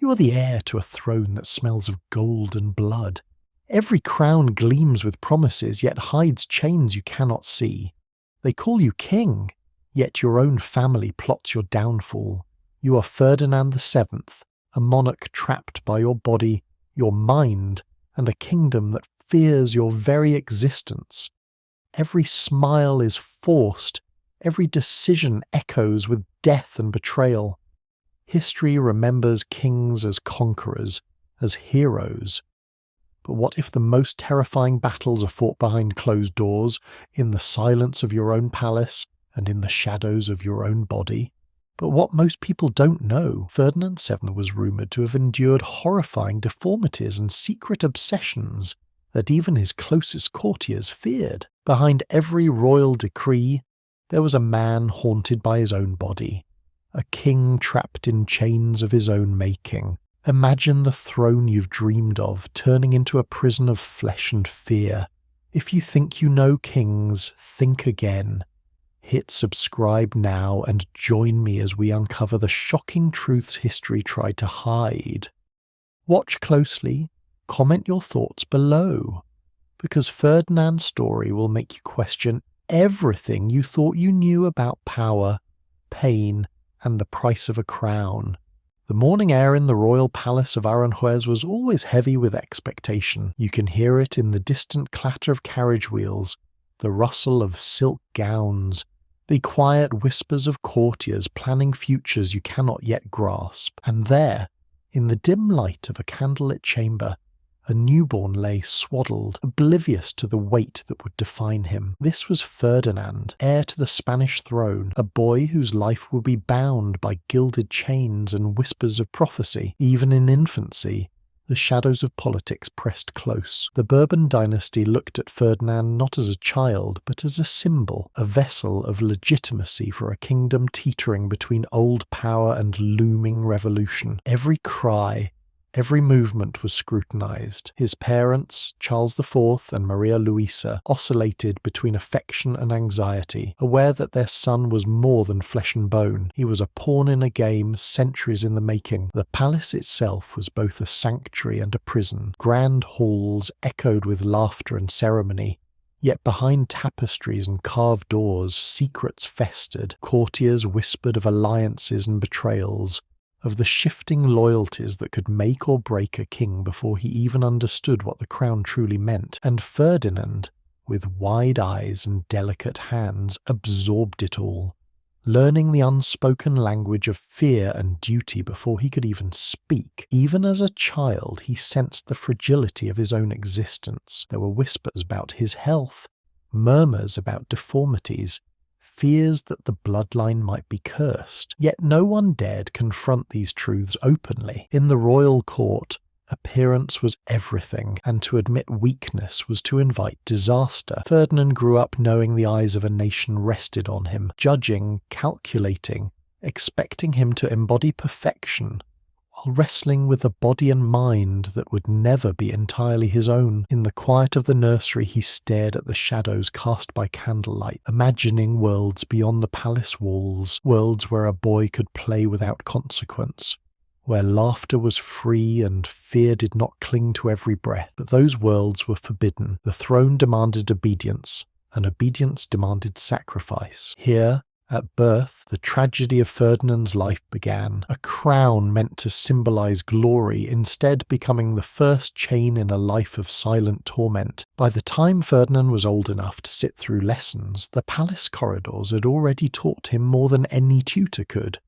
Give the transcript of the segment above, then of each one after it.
You are the heir to a throne that smells of gold and blood. Every crown gleams with promises, yet hides chains you cannot see. They call you king, yet your own family plots your downfall. You are Ferdinand VII, a monarch trapped by your body, your mind, and a kingdom that fears your very existence. Every smile is forced, every decision echoes with death and betrayal. History remembers kings as conquerors, as heroes. But what if the most terrifying battles are fought behind closed doors, in the silence of your own palace, and in the shadows of your own body? But what most people don't know, Ferdinand VII was rumoured to have endured horrifying deformities and secret obsessions that even his closest courtiers feared. Behind every royal decree, there was a man haunted by his own body, a king trapped in chains of his own making. Imagine the throne you've dreamed of turning into a prison of flesh and fear. If you think you know kings, think again. Hit subscribe now and join me as we uncover the shocking truths history tried to hide. Watch closely, comment your thoughts below, because Ferdinand's story will make you question everything you thought you knew about power, pain, and the price of a crown. The morning air in the royal palace of Aranjuez was always heavy with expectation. You can hear it in the distant clatter of carriage wheels, the rustle of silk gowns, the quiet whispers of courtiers planning futures you cannot yet grasp. And there, in the dim light of a candlelit chamber, a newborn lay swaddled, oblivious to the weight that would define him. This was Ferdinand, heir to the Spanish throne, a boy whose life would be bound by gilded chains and whispers of prophecy. Even in infancy, the shadows of politics pressed close. The Bourbon dynasty looked at Ferdinand not as a child, but as a symbol, a vessel of legitimacy for a kingdom teetering between old power and looming revolution. Every cry, every movement was scrutinized. His parents, Charles IV and Maria Luisa, oscillated between affection and anxiety, aware that their son was more than flesh and bone. He was a pawn in a game centuries in the making. The palace itself was both a sanctuary and a prison. Grand halls echoed with laughter and ceremony. Yet behind tapestries and carved doors, secrets festered. Courtiers whispered of alliances and betrayals, of the shifting loyalties that could make or break a king before he even understood what the crown truly meant. And Ferdinand, with wide eyes and delicate hands, absorbed it all, learning the unspoken language of fear and duty before he could even speak. Even as a child, he sensed the fragility of his own existence. There were whispers about his health, murmurs about deformities, fears that the bloodline might be cursed. Yet no one dared confront these truths openly. In the royal court, appearance was everything, and to admit weakness was to invite disaster. Ferdinand grew up knowing the eyes of a nation rested on him, judging, calculating, expecting him to embody perfection, while wrestling with a body and mind that would never be entirely his own. In the quiet of the nursery, he stared at the shadows cast by candlelight, imagining worlds beyond the palace walls, worlds where a boy could play without consequence, where laughter was free and fear did not cling to every breath. But those worlds were forbidden. The throne demanded obedience, and obedience demanded sacrifice. Here, at birth, the tragedy of Ferdinand's life began. A crown meant to symbolize glory, instead becoming the first chain in a life of silent torment. By the time Ferdinand was old enough to sit through lessons, the palace corridors had already taught him more than any tutor could.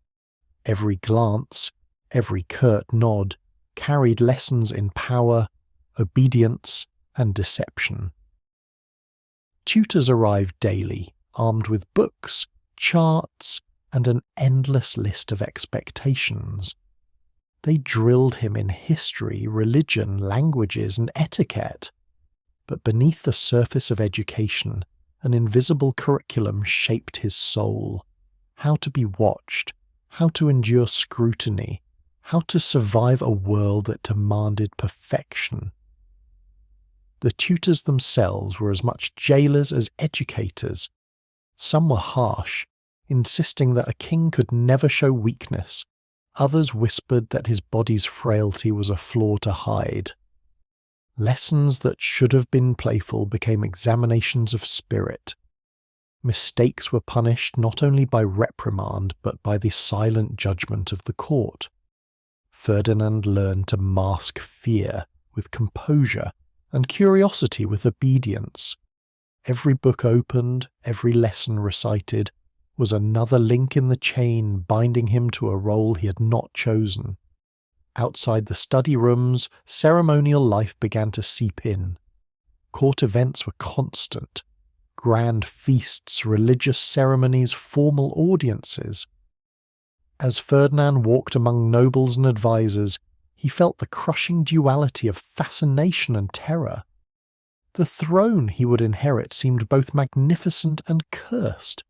Every glance, every curt nod, carried lessons in power, obedience, and deception. Tutors arrived daily, armed with books, charts, and an endless list of expectations. They drilled him in history, religion, languages, and etiquette. But beneath the surface of education, an invisible curriculum shaped his soul. How to be watched, how to endure scrutiny, how to survive a world that demanded perfection. The tutors themselves were as much jailers as educators. Some were harsh, insisting that a king could never show weakness, Others whispered that his body's frailty was a flaw to hide. Lessons that should have been playful became examinations of spirit. Mistakes were punished not only by reprimand but by the silent judgment of the court. Ferdinand learned to mask fear with composure and curiosity with obedience. Every book opened, every lesson recited, was another link in the chain binding him to a role he had not chosen. Outside the study rooms, ceremonial life began to seep in. Court events were constant. Grand feasts, religious ceremonies, formal audiences. As Ferdinand walked among nobles and advisers, he felt the crushing duality of fascination and terror. The throne he would inherit seemed both magnificent and cursed,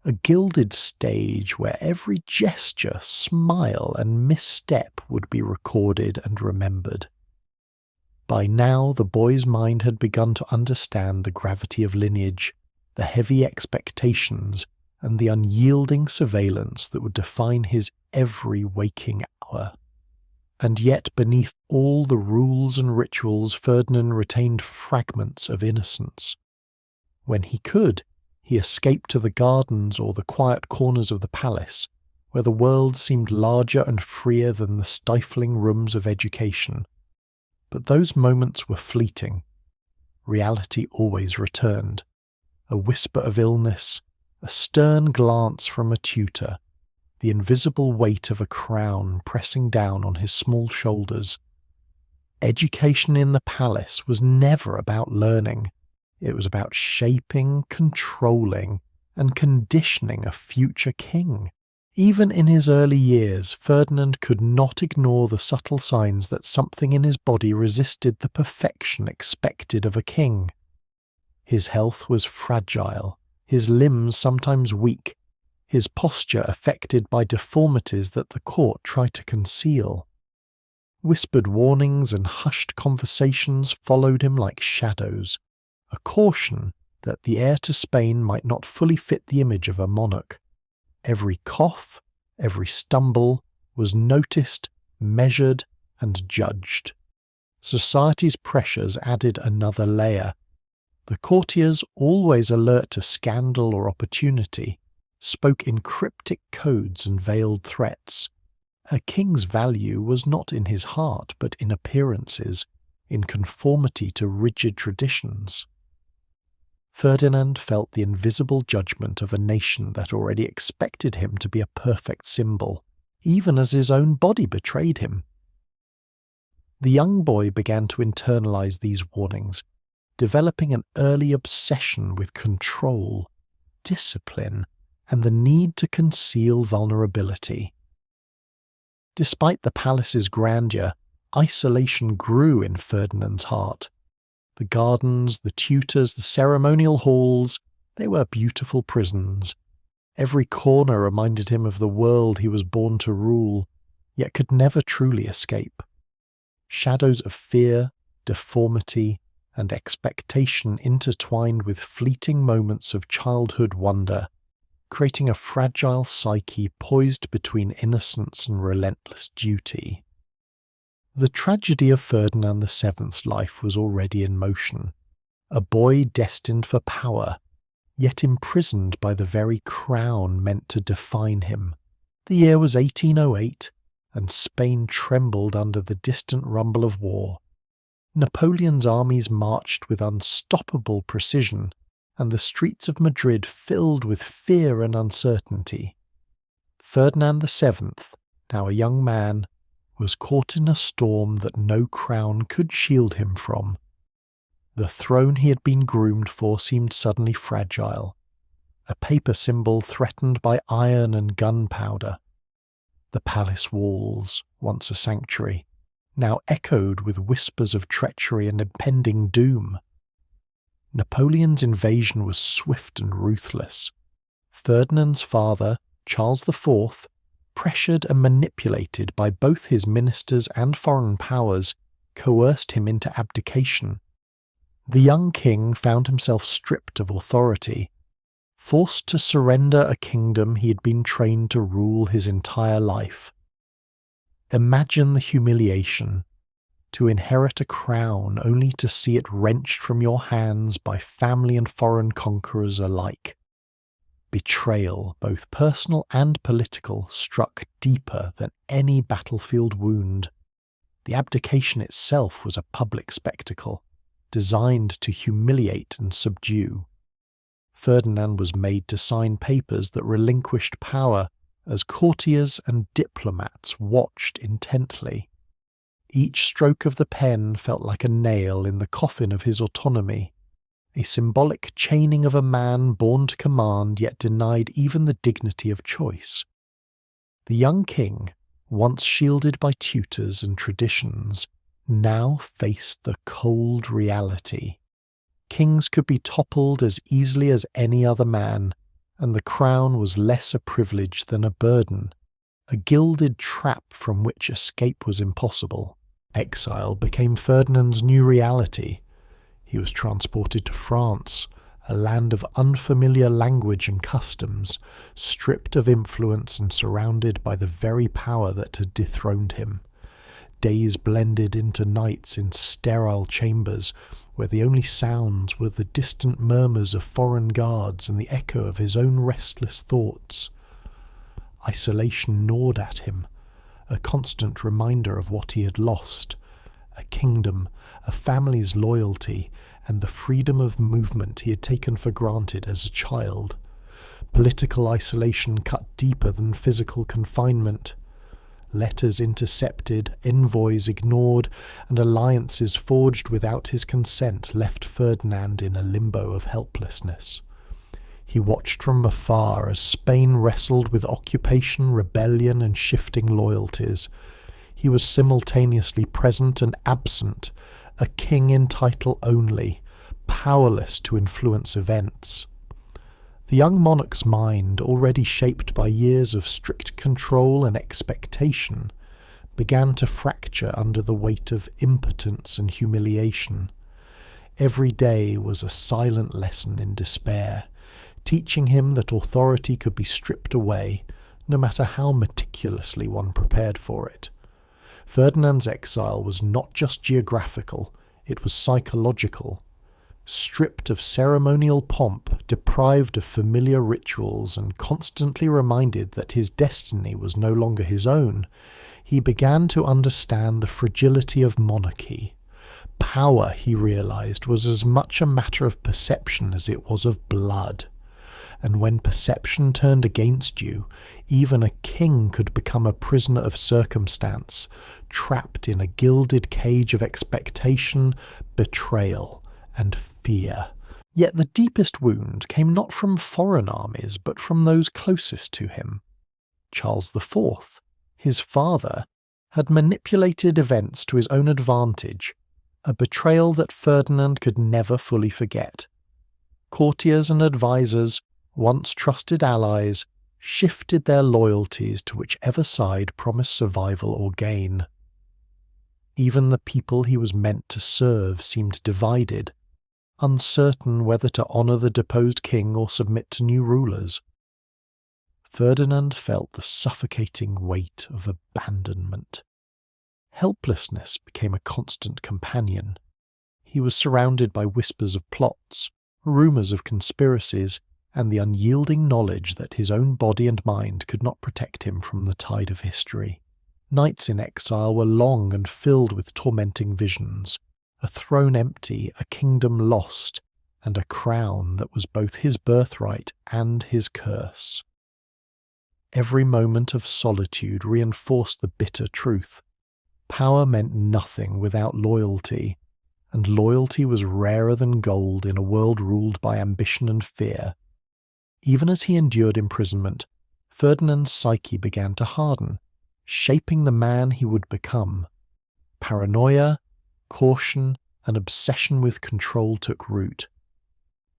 a gilded stage where every gesture, smile, and misstep would be recorded and remembered. By now the boy's mind had begun to understand the gravity of lineage, the heavy expectations, and the unyielding surveillance that would define his every waking hour. And yet beneath all the rules and rituals Ferdinand retained fragments of innocence. When he could, he escaped to the gardens or the quiet corners of the palace, where the world seemed larger and freer than the stifling rooms of education. But those moments were fleeting. Reality always returned. A whisper of illness, a stern glance from a tutor, the invisible weight of a crown pressing down on his small shoulders. Education in the palace was never about learning. It was about shaping, controlling, and conditioning a future king. Even in his early years, Ferdinand could not ignore the subtle signs that something in his body resisted the perfection expected of a king. His health was fragile, his limbs sometimes weak, his posture affected by deformities that the court tried to conceal. Whispered warnings and hushed conversations followed him like shadows, a caution that the heir to Spain might not fully fit the image of a monarch. Every cough, every stumble was noticed, measured, and judged. Society's pressures added another layer. The courtiers, always alert to scandal or opportunity, spoke in cryptic codes and veiled threats. A king's value was not in his heart but in appearances, in conformity to rigid traditions. Ferdinand felt the invisible judgment of a nation that already expected him to be a perfect symbol, even as his own body betrayed him. The young boy began to internalize these warnings, developing an early obsession with control, discipline, and the need to conceal vulnerability. Despite the palace's grandeur, isolation grew in Ferdinand's heart. The gardens, the tutors, the ceremonial halls, they were beautiful prisons. Every corner reminded him of the world he was born to rule, yet could never truly escape. Shadows of fear, deformity, and expectation intertwined with fleeting moments of childhood wonder, creating a fragile psyche poised between innocence and relentless duty. The tragedy of Ferdinand VII's life was already in motion, a boy destined for power, yet imprisoned by the very crown meant to define him. The year was 1808, and Spain trembled under the distant rumble of war. Napoleon's armies marched with unstoppable precision, and the streets of Madrid filled with fear and uncertainty. Ferdinand VII, now a young man, was caught in a storm that no crown could shield him from. The throne he had been groomed for seemed suddenly fragile, a paper symbol threatened by iron and gunpowder. The palace walls, once a sanctuary, now echoed with whispers of treachery and impending doom. Napoleon's invasion was swift and ruthless. Ferdinand's father, Charles IV, pressured and manipulated by both his ministers and foreign powers, coerced him into abdication. The young king found himself stripped of authority, forced to surrender a kingdom he had been trained to rule his entire life. Imagine the humiliation. To inherit a crown only to see it wrenched from your hands by family and foreign conquerors alike. Betrayal, both personal and political, struck deeper than any battlefield wound. The abdication itself was a public spectacle, designed to humiliate and subdue. Ferdinand was made to sign papers that relinquished power as courtiers and diplomats watched intently. Each stroke of the pen felt like a nail in the coffin of his autonomy, a symbolic chaining of a man born to command yet denied even the dignity of choice. The young king, once shielded by tutors and traditions, now faced the cold reality. Kings could be toppled as easily as any other man, and the crown was less a privilege than a burden, a gilded trap from which escape was impossible. Exile became Ferdinand's new reality. He was transported to France, a land of unfamiliar language and customs, stripped of influence and surrounded by the very power that had dethroned him. Days blended into nights in sterile chambers, where the only sounds were the distant murmurs of foreign guards and the echo of his own restless thoughts. Isolation gnawed at him, a constant reminder of what he had lost: a kingdom, a family's loyalty, and the freedom of movement he had taken for granted as a child. Political isolation cut deeper than physical confinement. Letters intercepted, envoys ignored, and alliances forged without his consent left Ferdinand in a limbo of helplessness. He watched from afar as Spain wrestled with occupation, rebellion, and shifting loyalties. He was simultaneously present and absent, a king in title only, powerless to influence events. The young monarch's mind, already shaped by years of strict control and expectation, began to fracture under the weight of impotence and humiliation. Every day was a silent lesson in despair, teaching him that authority could be stripped away, no matter how meticulously one prepared for it. Ferdinand's exile was not just geographical, it was psychological. Stripped of ceremonial pomp, deprived of familiar rituals, and constantly reminded that his destiny was no longer his own, he began to understand the fragility of monarchy. Power, he realized, was as much a matter of perception as it was of blood. And when perception turned against you, even a king could become a prisoner of circumstance, trapped in a gilded cage of expectation, betrayal, and fear. Yet the deepest wound came not from foreign armies, but from those closest to him. Charles IV, his father, had manipulated events to his own advantage, a betrayal that Ferdinand could never fully forget. Courtiers and advisers, once trusted allies, shifted their loyalties to whichever side promised survival or gain. Even the people he was meant to serve seemed divided, uncertain whether to honour the deposed king or submit to new rulers. Ferdinand felt the suffocating weight of abandonment. Helplessness became a constant companion. He was surrounded by whispers of plots, rumours of conspiracies, and the unyielding knowledge that his own body and mind could not protect him from the tide of history. Nights in exile were long and filled with tormenting visions, a throne empty, a kingdom lost, and a crown that was both his birthright and his curse. Every moment of solitude reinforced the bitter truth. Power meant nothing without loyalty, and loyalty was rarer than gold in a world ruled by ambition and fear. Even as he endured imprisonment, Ferdinand's psyche began to harden, shaping the man he would become. Paranoia, caution, and obsession with control took root.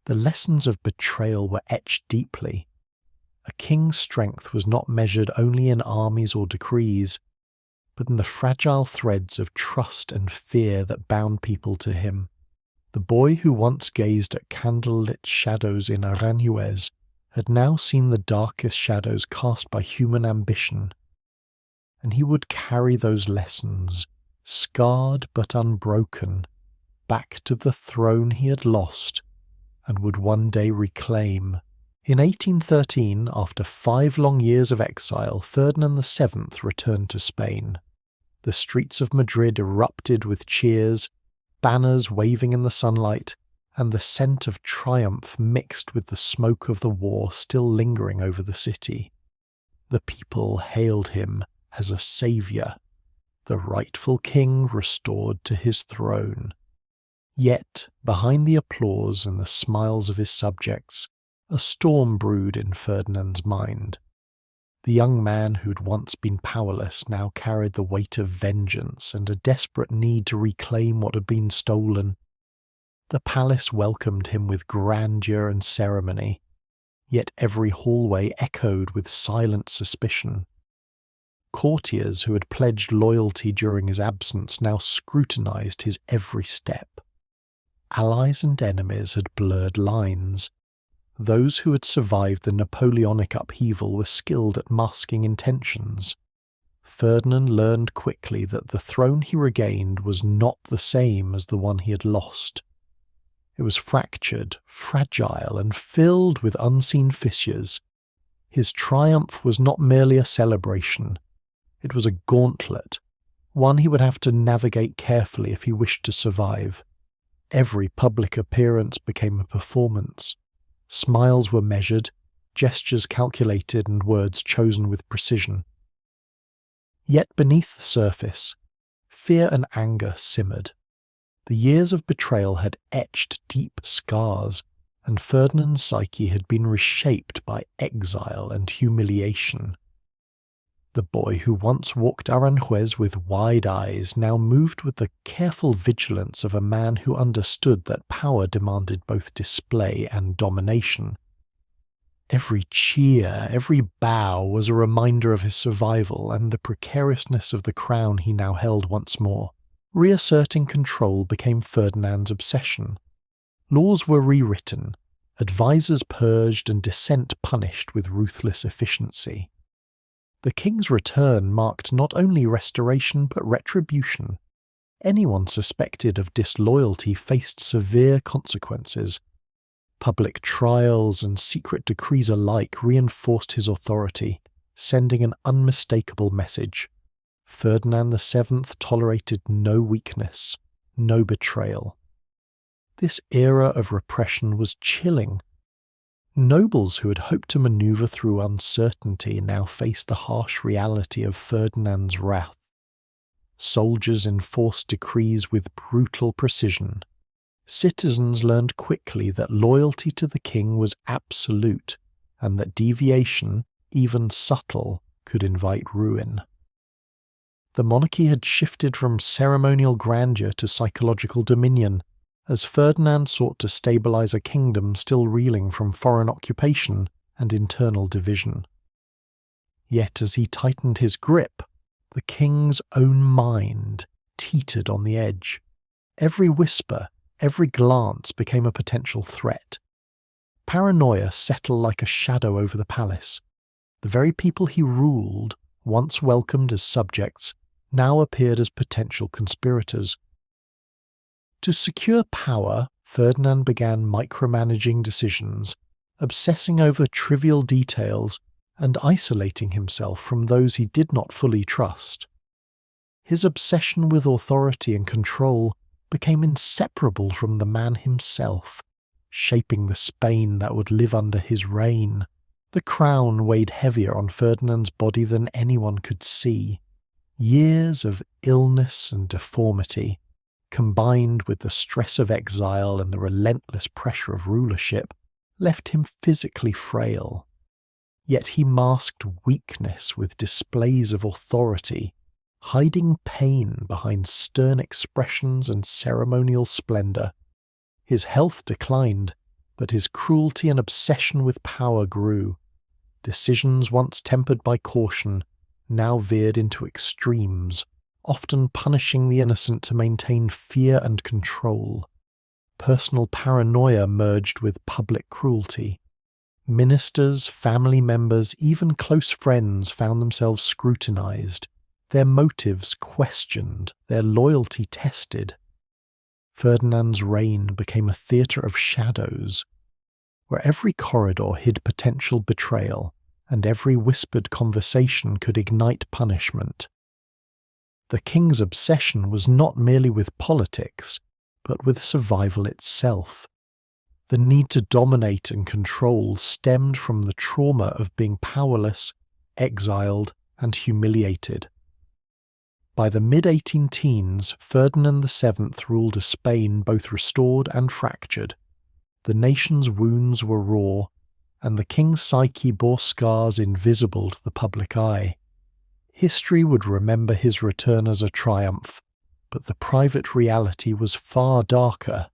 The lessons of betrayal were etched deeply. A king's strength was not measured only in armies or decrees, but in the fragile threads of trust and fear that bound people to him. The boy who once gazed at candlelit shadows in Aranjuez had now seen the darkest shadows cast by human ambition. and he would carry those lessons, scarred but unbroken, back to the throne he had lost and would one day reclaim. In 1813, after 5 long years of exile, Ferdinand VII returned to Spain. The streets of Madrid erupted with cheers, banners waving in the sunlight, and the scent of triumph mixed with the smoke of the war still lingering over the city. The people hailed him as a saviour, the rightful king restored to his throne. Yet, behind the applause and the smiles of his subjects, a storm brewed in Ferdinand's mind. The young man who'd once been powerless now carried the weight of vengeance and a desperate need to reclaim what had been stolen. The palace welcomed him with grandeur and ceremony, yet every hallway echoed with silent suspicion. Courtiers who had pledged loyalty during his absence now scrutinized his every step. Allies and enemies had blurred lines. Those who had survived the Napoleonic upheaval were skilled at masking intentions. Ferdinand learned quickly that the throne he regained was not the same as the one he had lost. It was fractured, fragile, and filled with unseen fissures. His triumph was not merely a celebration. It was a gauntlet, one he would have to navigate carefully if he wished to survive. Every public appearance became a performance. Smiles were measured, gestures calculated, and words chosen with precision. Yet beneath the surface, fear and anger simmered. The years of betrayal had etched deep scars, and Ferdinand's psyche had been reshaped by exile and humiliation. The boy who once walked Aranjuez with wide eyes now moved with the careful vigilance of a man who understood that power demanded both display and domination. Every cheer, every bow was a reminder of his survival and the precariousness of the crown he now held once more. Reasserting control became Ferdinand's obsession. Laws were rewritten, advisers purged, and dissent punished with ruthless efficiency. The king's return marked not only restoration but retribution. Anyone suspected of disloyalty faced severe consequences. Public trials and secret decrees alike reinforced his authority, sending an unmistakable message. Ferdinand VII tolerated no weakness, no betrayal. This era of repression was chilling. Nobles who had hoped to maneuver through uncertainty now faced the harsh reality of Ferdinand's wrath. Soldiers enforced decrees with brutal precision. Citizens learned quickly that loyalty to the king was absolute, and that deviation, even subtle, could invite ruin. The monarchy had shifted from ceremonial grandeur to psychological dominion, as Ferdinand sought to stabilize a kingdom still reeling from foreign occupation and internal division. Yet as he tightened his grip, the king's own mind teetered on the edge. Every whisper, every glance became a potential threat. Paranoia settled like a shadow over the palace. The very people he ruled, once welcomed as subjects, now appeared as potential conspirators. To secure power, Ferdinand began micromanaging decisions, obsessing over trivial details, and isolating himself from those he did not fully trust. His obsession with authority and control became inseparable from the man himself, shaping the Spain that would live under his reign. The crown weighed heavier on Ferdinand's body than anyone could see. Years of illness and deformity, combined with the stress of exile and the relentless pressure of rulership, left him physically frail. Yet he masked weakness with displays of authority, hiding pain behind stern expressions and ceremonial splendor. His health declined, but his cruelty and obsession with power grew. Decisions once tempered by caution now veered into extremes, often punishing the innocent to maintain fear and control. Personal paranoia merged with public cruelty. Ministers, family members, even close friends found themselves scrutinized, their motives questioned, their loyalty tested. Ferdinand's reign became a theatre of shadows, where every corridor hid potential betrayal, and every whispered conversation could ignite punishment. The king's obsession was not merely with politics, but with survival itself. The need to dominate and control stemmed from the trauma of being powerless, exiled, and humiliated. By the mid-18-teens, Ferdinand VII ruled a Spain both restored and fractured. The nation's wounds were raw, and the king's psyche bore scars invisible to the public eye. History would remember his return as a triumph, but the private reality was far darker.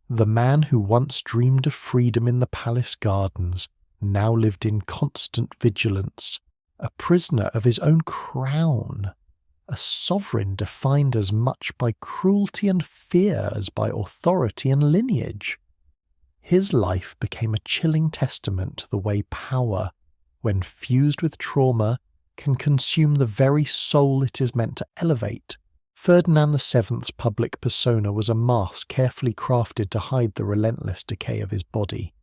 The man who once dreamed of freedom in the palace gardens now lived in constant vigilance, a prisoner of his own crown, a sovereign defined as much by cruelty and fear as by authority and lineage. His life became a chilling testament to the way power, when fused with trauma, can consume the very soul it is meant to elevate. Ferdinand VII's public persona was a mask carefully crafted to hide the relentless decay of his body.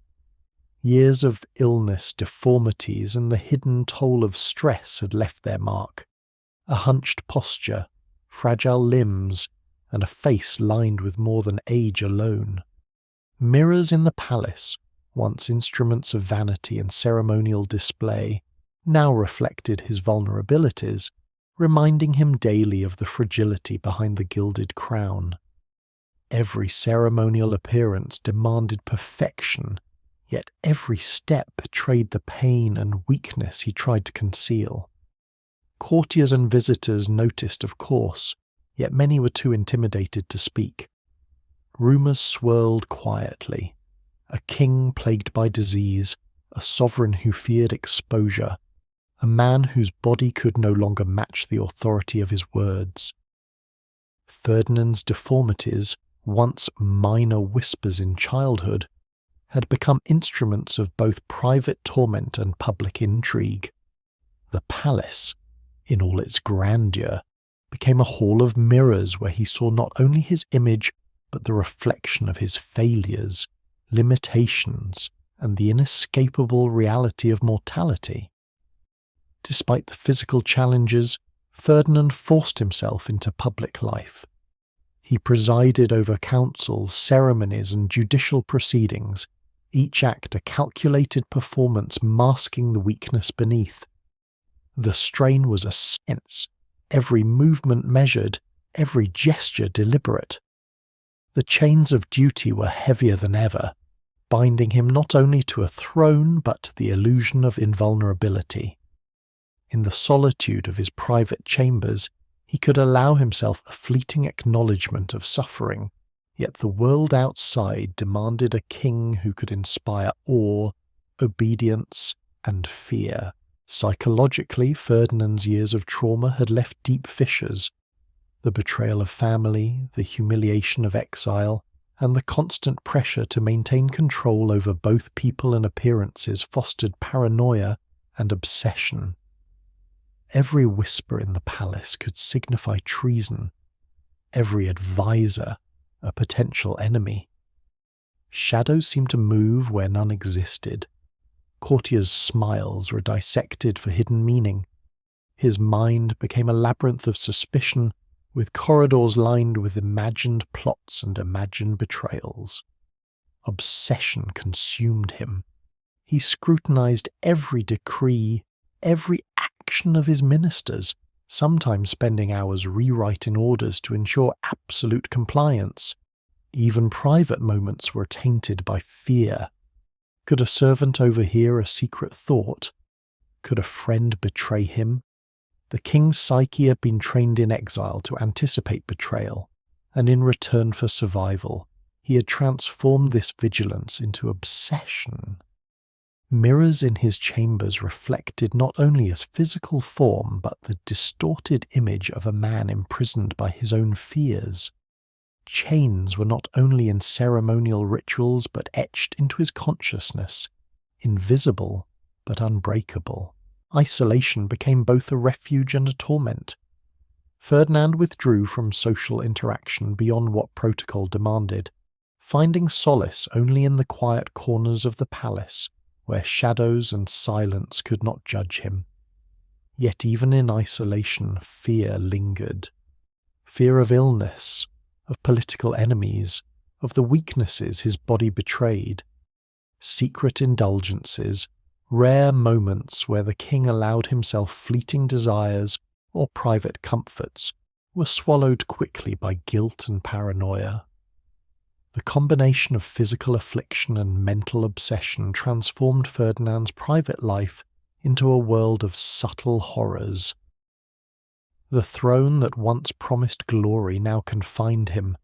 Years of illness, deformities, and the hidden toll of stress had left their mark. A hunched posture, fragile limbs, and a face lined with more than age alone. Mirrors in the palace, once instruments of vanity and ceremonial display, now reflected his vulnerabilities, reminding him daily of the fragility behind the gilded crown. Every ceremonial appearance demanded perfection, yet every step betrayed the pain and weakness he tried to conceal. Courtiers and visitors noticed, of course, yet many were too intimidated to speak. Rumours swirled quietly. A king plagued by disease, a sovereign who feared exposure, a man whose body could no longer match the authority of his words. Ferdinand's deformities, once minor whispers in childhood, had become instruments of both private torment and public intrigue. The palace, in all its grandeur, became a hall of mirrors where he saw not only his image but the reflection of his failures, limitations, and the inescapable reality of mortality. Despite the physical challenges, Ferdinand forced himself into public life. He presided over councils, ceremonies, and judicial proceedings, each act a calculated performance masking the weakness beneath. The strain was immense, every movement measured, every gesture deliberate. The chains of duty were heavier than ever, binding him not only to a throne but to the illusion of invulnerability. In the solitude of his private chambers, he could allow himself a fleeting acknowledgement of suffering, yet the world outside demanded a king who could inspire awe, obedience, and fear. Psychologically, Ferdinand's years of trauma had left deep fissures. The betrayal of family, the humiliation of exile, and the constant pressure to maintain control over both people and appearances fostered paranoia and obsession. Every whisper in the palace could signify treason, every advisor a potential enemy. Shadows seemed to move where none existed. Courtiers' smiles were dissected for hidden meaning. His mind became a labyrinth of suspicion, with corridors lined with imagined plots and imagined betrayals. Obsession consumed him. He scrutinized every decree, every action of his ministers, sometimes spending hours rewriting orders to ensure absolute compliance. Even private moments were tainted by fear. Could a servant overhear a secret thought? Could a friend betray him? The king's psyche had been trained in exile to anticipate betrayal, and in return for survival, he had transformed this vigilance into obsession. Mirrors in his chambers reflected not only his physical form but the distorted image of a man imprisoned by his own fears. Chains were not only in ceremonial rituals but etched into his consciousness, invisible but unbreakable. Isolation became both a refuge and a torment. Ferdinand withdrew from social interaction beyond what protocol demanded, finding solace only in the quiet corners of the palace, where shadows and silence could not judge him. Yet even in isolation, fear lingered. Fear of illness, of political enemies, of the weaknesses his body betrayed. Secret indulgences, rare moments where the king allowed himself fleeting desires or private comforts, were swallowed quickly by guilt and paranoia. The combination of physical affliction and mental obsession transformed Ferdinand's private life into a world of subtle horrors. The throne that once promised glory now confined him.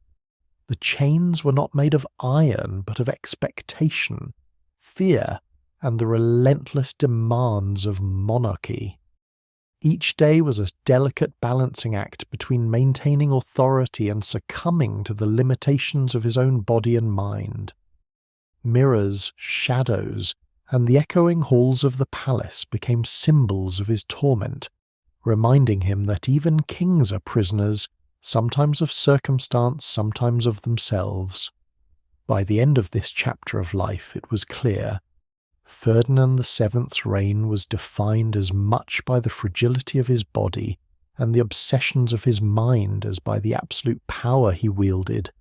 The chains were not made of iron, but of expectation, fear, and the relentless demands of monarchy. Each day was a delicate balancing act between maintaining authority and succumbing to the limitations of his own body and mind. Mirrors, shadows, and the echoing halls of the palace became symbols of his torment, reminding him that even kings are prisoners, sometimes of circumstance, sometimes of themselves. By the end of this chapter of life, it was clear Ferdinand VII's reign was defined as much by the fragility of his body and the obsessions of his mind as by the absolute power he wielded.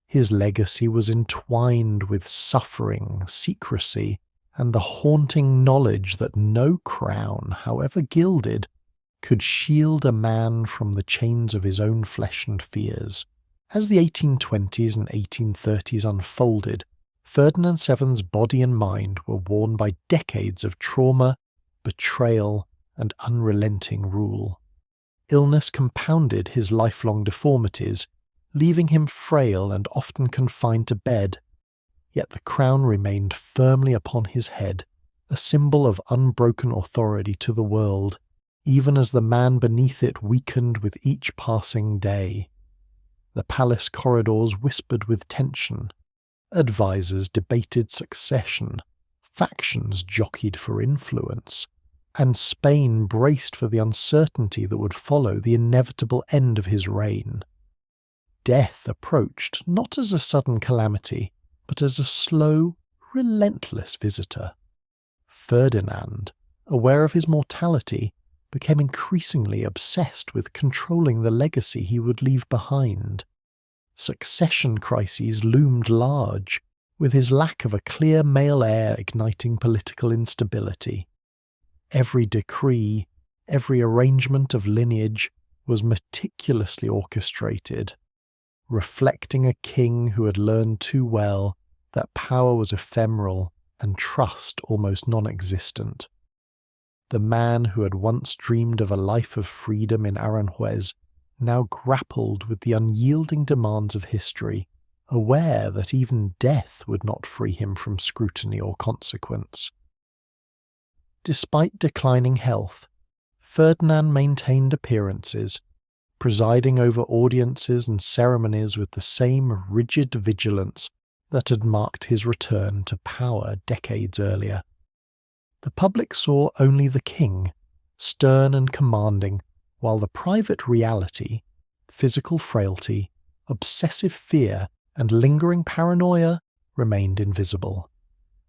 His legacy was entwined with suffering, secrecy, and the haunting knowledge that no crown, however gilded, could shield a man from the chains of his own flesh and fears. As the 1820s and 1830s unfolded, Ferdinand VII's body and mind were worn by decades of trauma, betrayal, and unrelenting rule. Illness compounded his lifelong deformities, leaving him frail and often confined to bed. Yet the crown remained firmly upon his head, a symbol of unbroken authority to the world, even as the man beneath it weakened with each passing day. The palace corridors whispered with tension. Advisers debated succession, factions jockeyed for influence, and Spain braced for the uncertainty that would follow the inevitable end of his reign. Death approached not as a sudden calamity, but as a slow, relentless visitor. Ferdinand, aware of his mortality, became increasingly obsessed with controlling the legacy he would leave behind. Succession crises loomed large, with his lack of a clear male heir igniting political instability. Every decree, every arrangement of lineage was meticulously orchestrated, reflecting a king who had learned too well that power was ephemeral and trust almost non-existent. The man who had once dreamed of a life of freedom in Aranjuez now grappled with the unyielding demands of history, aware that even death would not free him from scrutiny or consequence. Despite declining health, Ferdinand maintained appearances, presiding over audiences and ceremonies with the same rigid vigilance that had marked his return to power decades earlier. The public saw only the king, stern and commanding, while the private reality, physical frailty, obsessive fear, and lingering paranoia remained invisible.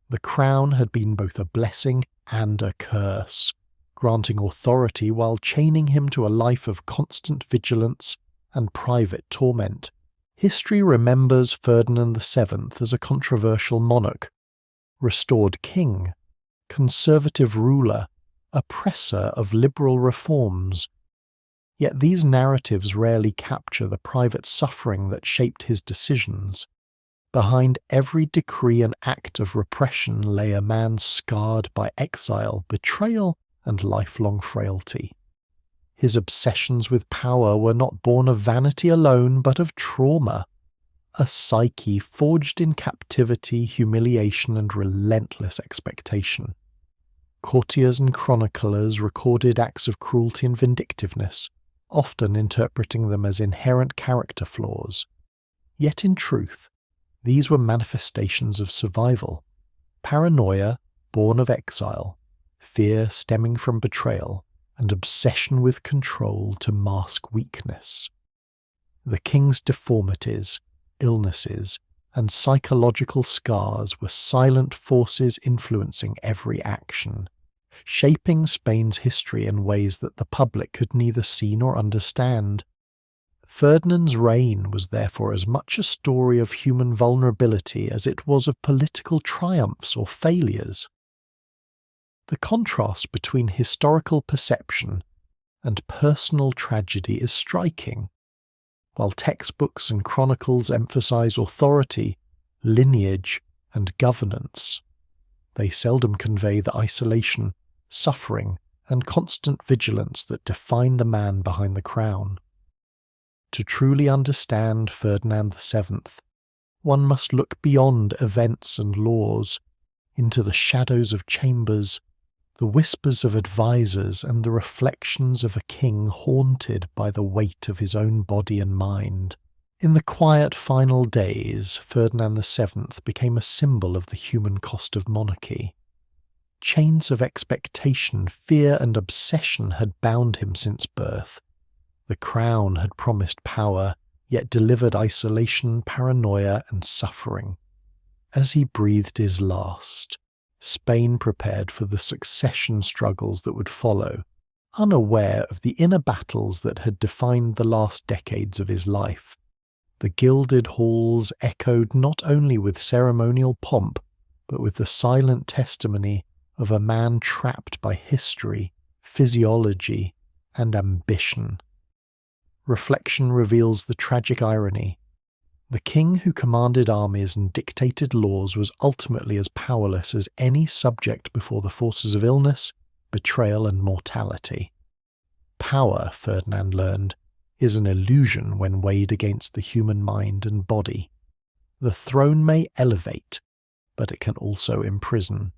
The crown had been both a blessing and a curse, granting authority while chaining him to a life of constant vigilance and private torment. History remembers Ferdinand VII as a controversial monarch, restored king, conservative ruler, oppressor of liberal reforms. Yet these narratives rarely capture the private suffering that shaped his decisions. Behind every decree and act of repression lay a man scarred by exile, betrayal, and lifelong frailty. His obsessions with power were not born of vanity alone, but of trauma, a psyche forged in captivity, humiliation, and relentless expectation. Courtiers and chroniclers recorded acts of cruelty and vindictiveness, often interpreting them as inherent character flaws. Yet in truth, these were manifestations of survival, paranoia born of exile, fear stemming from betrayal, and obsession with control to mask weakness. The king's deformities, illnesses, and psychological scars were silent forces influencing every action, shaping Spain's history in ways that the public could neither see nor understand. Ferdinand's reign was therefore as much a story of human vulnerability as it was of political triumphs or failures. The contrast between historical perception and personal tragedy is striking. While textbooks and chronicles emphasize authority, lineage, and governance, they seldom convey the isolation, suffering, and constant vigilance that define the man behind the crown. To truly understand Ferdinand VII, one must look beyond events and laws, into the shadows of chambers, the whispers of advisers, and the reflections of a king haunted by the weight of his own body and mind. In the quiet final days, Ferdinand VII became a symbol of the human cost of monarchy. Chains of expectation, fear, and obsession had bound him since birth. The crown had promised power, yet delivered isolation, paranoia, and suffering. As he breathed his last, Spain prepared for the succession struggles that would follow, unaware of the inner battles that had defined the last decades of his life. The gilded halls echoed not only with ceremonial pomp, but with the silent testimony of a man trapped by history, physiology, and ambition. Reflection reveals the tragic irony. The king who commanded armies and dictated laws was ultimately as powerless as any subject before the forces of illness, betrayal, and mortality. Power, Ferdinand learned, is an illusion when weighed against the human mind and body. The throne may elevate, but it can also imprison.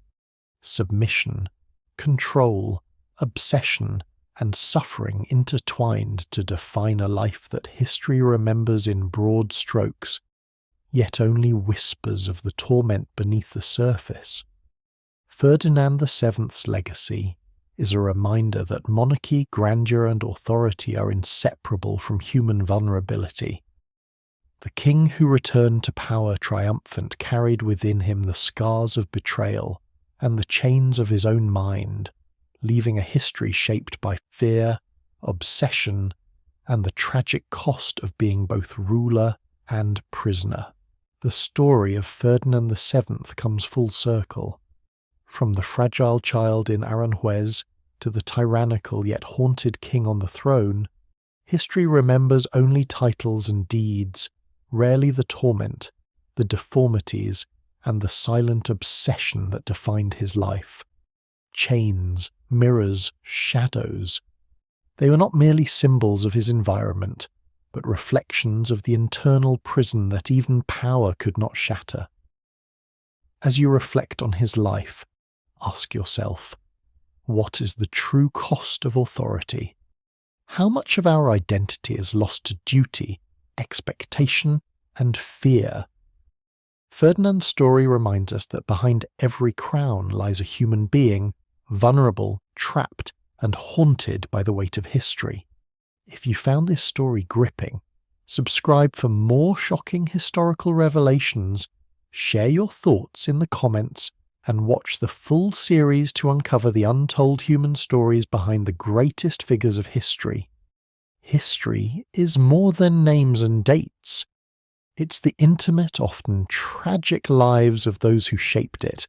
Submission, control, obsession, and suffering intertwined to define a life that history remembers in broad strokes, yet only whispers of the torment beneath the surface. Ferdinand VII's legacy is a reminder that monarchy, grandeur, and authority are inseparable from human vulnerability. The king who returned to power triumphant carried within him the scars of betrayal and the chains of his own mind, leaving a history shaped by fear, obsession, and the tragic cost of being both ruler and prisoner. The story of Ferdinand VII comes full circle. From the fragile child in Aranjuez to the tyrannical yet haunted king on the throne, history remembers only titles and deeds, rarely the torment, the deformities, and the silent obsession that defined his life. Chains, mirrors, shadows. They were not merely symbols of his environment, but reflections of the internal prison that even power could not shatter. As you reflect on his life, ask yourself, what is the true cost of authority? How much of our identity is lost to duty, expectation, and fear? Ferdinand's story reminds us that behind every crown lies a human being, vulnerable, trapped, and haunted by the weight of history. If you found this story gripping, subscribe for more shocking historical revelations, share your thoughts in the comments, and watch the full series to uncover the untold human stories behind the greatest figures of history. History is more than names and dates. It's the intimate, often tragic lives of those who shaped it.